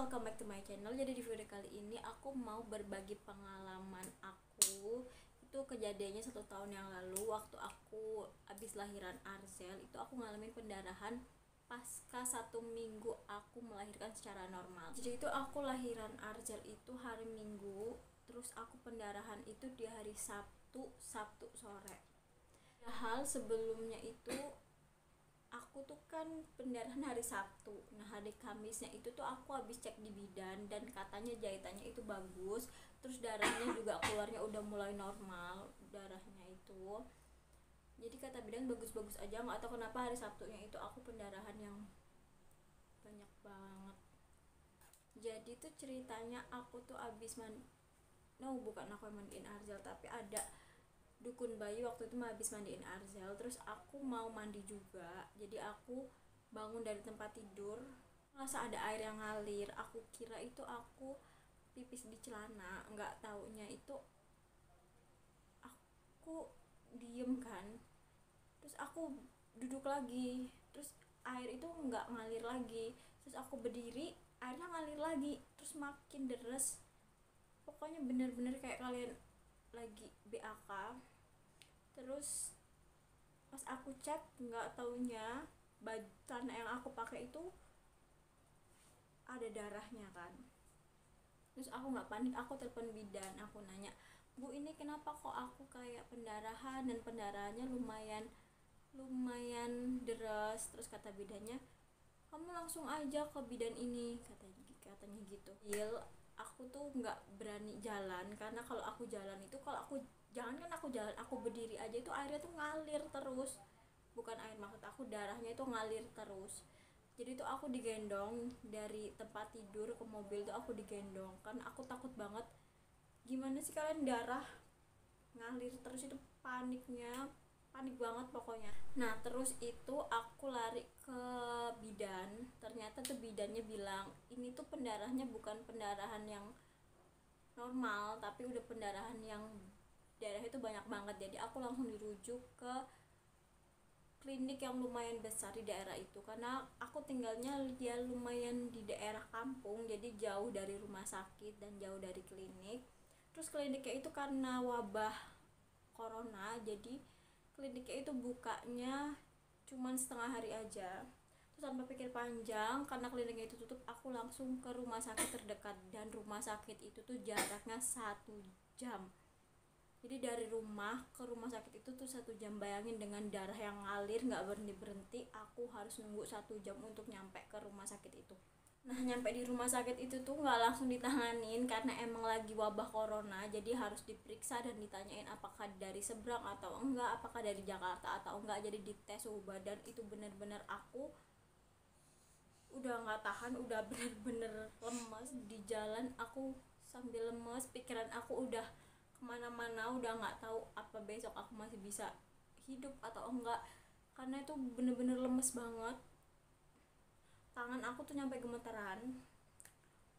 welcome back to my channel. Jadi di video kali ini aku mau berbagi pengalaman aku. Itu kejadiannya 1 tahun yang lalu waktu aku habis lahiran Arzel. Itu aku ngalamin pendarahan pasca 1 minggu aku melahirkan secara normal. Jadi itu aku lahiran Arzel itu hari Minggu, terus aku pendarahan itu di hari Sabtu sore. Hal sebelumnya itu aku tuh kan pendarahan hari Sabtu. Nah, hari Kamisnya itu tuh aku habis cek di bidan dan katanya jahitannya itu bagus. Terus darahnya juga keluarnya udah mulai normal darahnya itu. Jadi kata bidan bagus-bagus aja, nggak tahu kenapa hari Sabtunya itu aku pendarahan yang banyak banget. Jadi tuh ceritanya aku tuh habis bukan aku yang mandiin Arzel, tapi ada dukun bayi waktu itu habis mandiin Arzel, terus aku mau mandi juga. Jadi aku bangun dari tempat tidur, merasa ada air yang ngalir. Aku kira itu aku pipis di celana, nggak taunya itu aku diem kan. Terus aku duduk lagi, terus air itu nggak ngalir lagi. Terus aku berdiri, airnya ngalir lagi, terus makin deres. Pokoknya bener-bener kayak kalian lagi BAK. Terus pas aku cek, nggak taunya celana yang aku pakai itu ada darahnya kan. Terus aku nggak panik, aku telepon bidan, aku nanya, "Bu, ini kenapa kok aku kayak pendarahan dan pendarahannya lumayan deras?" Terus kata bidannya, "Kamu langsung aja ke bidan ini," katanya gitu. Aku tuh nggak berani jalan, karena kalau aku jalan itu, aku jalan, aku berdiri aja itu airnya tuh ngalir terus. Bukan air, maksud aku darahnya itu ngalir terus. Jadi tuh aku digendong dari tempat tidur ke mobil, tuh aku digendong kan aku takut banget. Gimana sih kalian darah ngalir terus, itu panik banget pokoknya. Nah, terus itu aku lari ke bidan. Ternyata tuh bidannya bilang ini tuh pendarahannya bukan pendarahan yang normal, tapi udah pendarahan yang darah itu banyak banget. Jadi aku langsung dirujuk ke klinik yang lumayan besar di daerah itu, karena aku tinggalnya dia lumayan di daerah kampung, jadi jauh dari rumah sakit dan jauh dari klinik. Terus kliniknya itu karena wabah corona, jadi kliniknya itu bukanya cuman setengah hari aja. Terus tanpa pikir panjang, karena kliniknya itu tutup, aku langsung ke rumah sakit terdekat. Dan rumah sakit itu tuh jaraknya 1 jam. Jadi dari rumah ke rumah sakit itu tuh 1 jam. Bayangin, dengan darah yang ngalir nggak berhenti, aku harus nunggu 1 jam untuk nyampe ke rumah sakit itu. Nah, nyampe di rumah sakit itu tuh nggak langsung ditanganin karena emang lagi wabah corona. Jadi harus diperiksa dan ditanyain apakah dari seberang atau enggak, apakah dari Jakarta atau enggak. Jadi dites suhu badan. Itu bener-bener aku udah nggak tahan, udah bener-bener lemes. Di jalan aku sambil lemes, pikiran aku udah kemana-mana, udah nggak tahu apa besok aku masih bisa hidup atau enggak, karena itu bener-bener lemes banget. Tangan aku tuh nyampe gemeteran,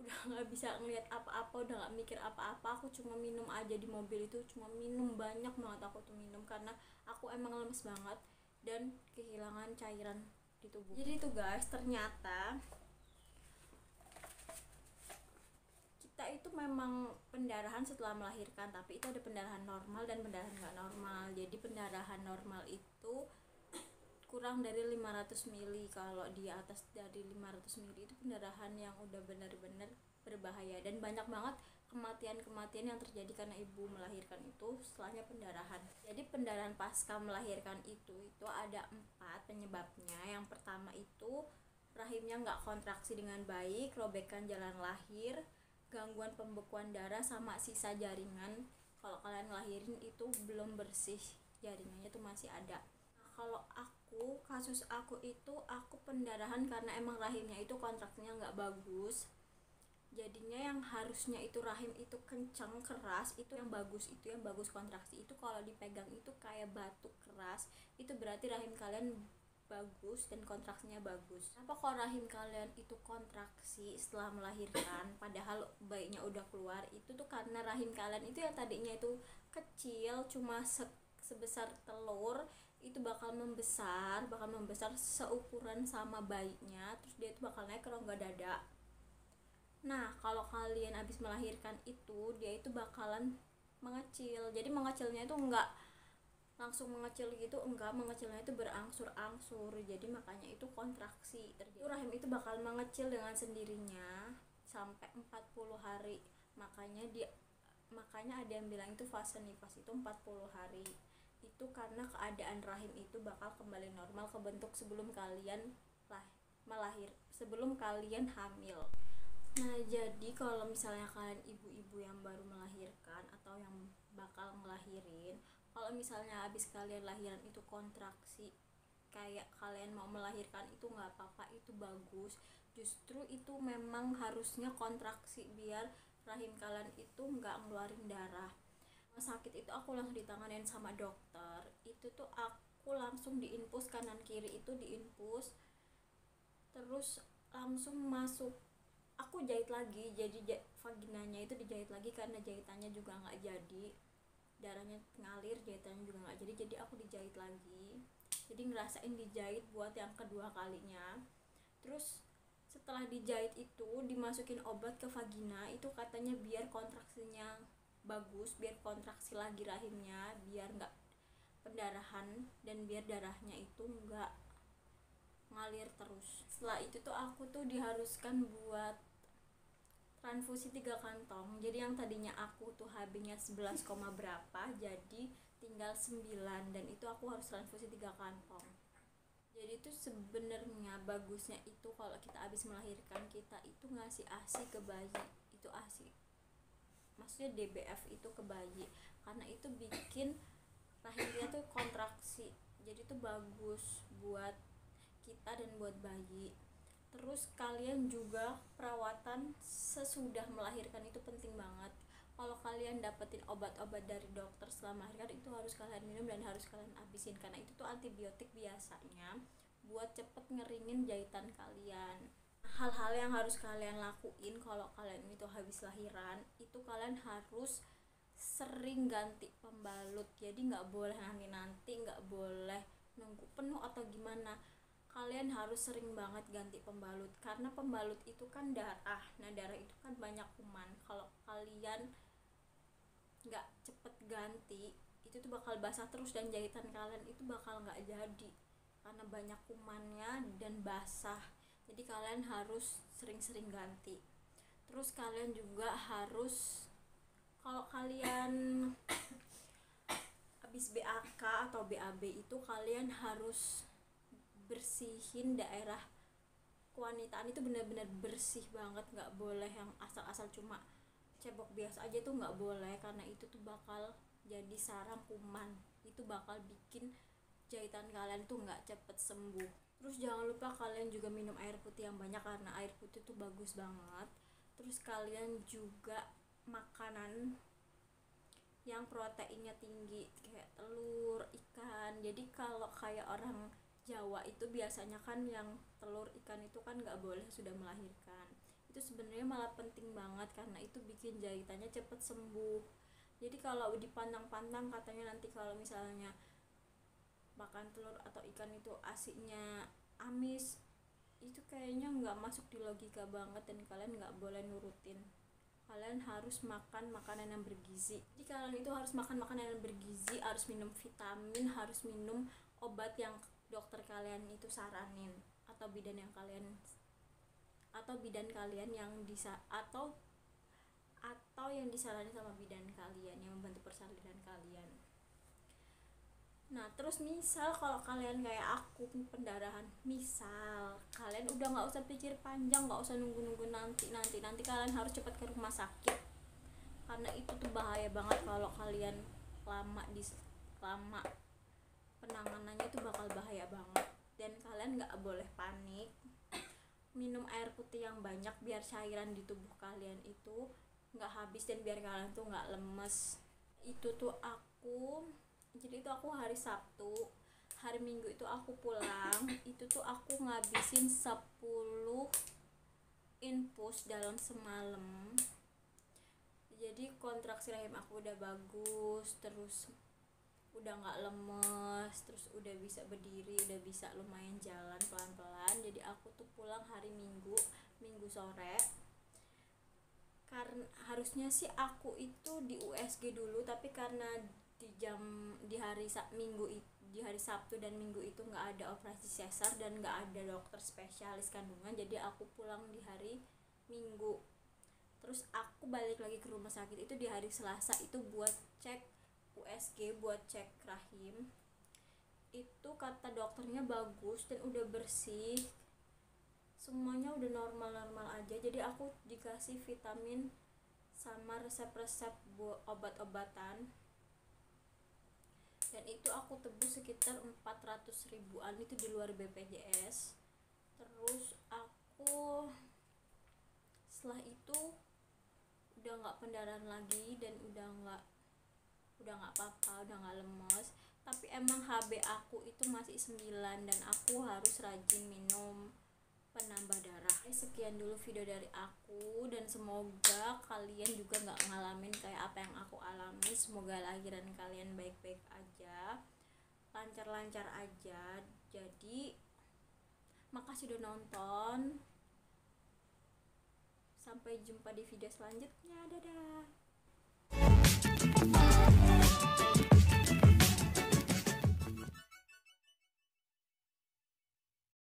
udah nggak bisa ngeliat apa-apa, udah nggak mikir apa-apa. Aku cuma minum aja di mobil itu, cuma minum banyak banget. Aku tuh minum karena aku emang lemes banget dan kehilangan cairan di tubuh. Jadi tuh guys, ternyata kita itu memang pendarahan setelah melahirkan, tapi itu ada pendarahan normal dan pendarahan nggak normal. Jadi pendarahan normal itu kurang dari 500 mili. Kalau di atas dari 500 mili itu pendarahan yang udah benar-benar berbahaya, dan banyak banget kematian yang terjadi karena ibu melahirkan itu setelahnya pendarahan. Jadi pendarahan pasca melahirkan itu ada 4 penyebabnya. Yang pertama itu rahimnya nggak kontraksi dengan baik, robekan jalan lahir, gangguan pembekuan darah, sama sisa jaringan. Kalau kalian ngelahirin itu belum bersih, jaringannya tuh masih ada. Nah, kalau kasus aku itu aku pendarahan karena emang rahimnya itu kontraksinya nggak bagus. Jadinya yang harusnya itu rahim itu kencang keras, itu yang bagus kontraksi. Itu kalau dipegang itu kayak batu keras, itu berarti rahim kalian bagus dan kontraksinya bagus. Kenapa kok rahim kalian itu kontraksi setelah melahirkan padahal bayinya udah keluar? Itu tuh karena rahim kalian itu yang tadinya itu kecil, cuma sebesar telur, itu bakal membesar seukuran sama bayinya. Terus dia itu bakal naik ke rongga dada. Nah, kalau kalian habis melahirkan itu, dia itu bakalan mengecil. Jadi mengecilnya itu enggak langsung mengecil gitu, enggak, mengecilnya itu berangsur-angsur. Jadi makanya itu kontraksi terjadi. Rahim itu bakal mengecil dengan sendirinya sampai 40 hari. Makanya ada yang bilang itu fase nifas itu 40 hari. Itu karena keadaan rahim itu bakal kembali normal ke bentuk sebelum kalian sebelum kalian hamil. Nah, jadi kalau misalnya kalian ibu-ibu yang baru melahirkan atau yang bakal ngelahirin, kalau misalnya habis kalian lahiran itu kontraksi kayak kalian mau melahirkan, itu nggak apa-apa, itu bagus. Justru itu memang harusnya kontraksi biar rahim kalian itu nggak ngeluarin darah. Sakit itu aku langsung ditanganin sama dokter. Itu tuh aku langsung diinfus kanan kiri, itu diinfus, terus langsung masuk. Aku jahit lagi, jadi vaginanya itu dijahit lagi karena jahitannya juga nggak jadi, darahnya ngalir, jahitannya juga nggak jadi aku dijahit lagi. Jadi ngerasain dijahit buat yang kedua kalinya. Terus setelah dijahit itu dimasukin obat ke vagina, itu katanya biar kontraksinya bagus, biar kontraksi lagi rahimnya, biar nggak pendarahan, dan biar darahnya itu nggak ngalir terus. Setelah itu tuh aku tuh diharuskan buat transfusi 3 kantong. Jadi yang tadinya aku tuh HB-nya 11, berapa jadi tinggal 9, dan itu aku harus transfusi 3 kantong. Jadi itu sebenarnya bagusnya itu kalau kita habis melahirkan, kita itu ngasih ASI ke bayi. Itu ASI, maksudnya DBF itu ke bayi, karena itu bikin rahimnya tuh kontraksi. Jadi itu bagus buat kita dan buat bayi. Terus kalian juga perawatan sesudah melahirkan itu penting banget. Kalau kalian dapetin obat-obat dari dokter setelah melahirkan, itu harus kalian minum dan harus kalian habisin, karena itu tuh antibiotik biasanya buat cepet ngeringin jahitan kalian. Hal-hal yang harus kalian lakuin kalau kalian itu habis lahiran, itu kalian harus sering ganti pembalut. Jadi nggak boleh nanti nggak boleh nunggu penuh atau gimana, kalian harus sering banget ganti pembalut, karena pembalut itu kan darah. Nah, darah itu kan banyak kuman. Kalau kalian nggak cepet ganti, itu tuh bakal basah terus dan jahitan kalian itu bakal nggak jadi karena banyak kumannya dan basah. Jadi kalian harus sering-sering ganti. Terus kalian juga harus, kalau kalian habis BAK atau BAB itu, kalian harus bersihin daerah kewanitaan itu benar-benar bersih banget. Nggak boleh yang asal-asal cuma cebok biasa aja, tuh nggak boleh, karena itu tuh bakal jadi sarang kuman. Itu bakal bikin jahitan kalian tuh nggak cepet sembuh. Terus jangan lupa kalian juga minum air putih yang banyak, karena air putih tuh bagus banget. Terus kalian juga makanan yang proteinnya tinggi kayak telur, ikan. Jadi kalau kayak orang Jawa itu biasanya kan yang telur, ikan itu kan nggak boleh sudah melahirkan. Itu sebenarnya malah penting banget, karena itu bikin jahitannya cepet sembuh. Jadi kalau dipandang-pandang katanya nanti kalau misalnya makan telur atau ikan itu asinya amis, itu kayaknya nggak masuk di logika banget, dan kalian nggak boleh nurutin. Kalian harus makan makanan yang bergizi. Jadi kalian itu harus makan makanan yang bergizi, harus minum vitamin, harus minum obat yang dokter kalian itu saranin, atau bidan kalian yang yang disarankan sama bidan kalian yang membantu persalinan kalian. Nah, terus misal kalau kalian kayak aku pendarahan, misal kalian udah nggak usah pikir panjang, nggak usah nunggu nanti kalian harus cepat ke rumah sakit, karena itu tuh bahaya banget. Kalau kalian lama penanganannya itu bakal bahaya banget, dan kalian nggak boleh panik. Minum air putih yang banyak biar cairan di tubuh kalian itu nggak habis, dan biar kalian tuh nggak lemes. Itu tuh jadi itu aku hari Sabtu, hari Minggu itu aku pulang, itu tuh aku ngabisin 10 infus dalam semalam. Jadi kontraksi rahim aku udah bagus, terus udah nggak lemes, terus udah bisa berdiri, udah bisa lumayan jalan pelan-pelan. Jadi aku tuh pulang hari Minggu sore. karena harusnya sih aku itu di USG dulu, tapi karena di hari Minggu di hari Sabtu dan Minggu itu nggak ada operasi sesar dan nggak ada dokter spesialis kandungan, jadi aku pulang di hari Minggu. Terus aku balik lagi ke rumah sakit itu di hari Selasa itu buat cek USG, buat cek rahim. Itu kata dokternya bagus dan udah bersih, semuanya udah normal-normal aja. Jadi aku dikasih vitamin sama resep-resep obat-obatan, dan itu aku tebus sekitar 400 ribuan itu di luar BPJS. Terus aku setelah itu udah nggak pendarahan lagi dan udah nggak apa-apa, udah nggak lemes. Tapi emang HB aku itu masih 9 dan aku harus rajin minum penambah darah. Sekian dulu video dari aku, dan semoga kalian juga nggak ngalamin kayak apa yang aku alami. Semoga lahiran kalian baik-baik aja, lancar-lancar aja. Jadi makasih udah nonton, sampai jumpa di video selanjutnya. Dadah.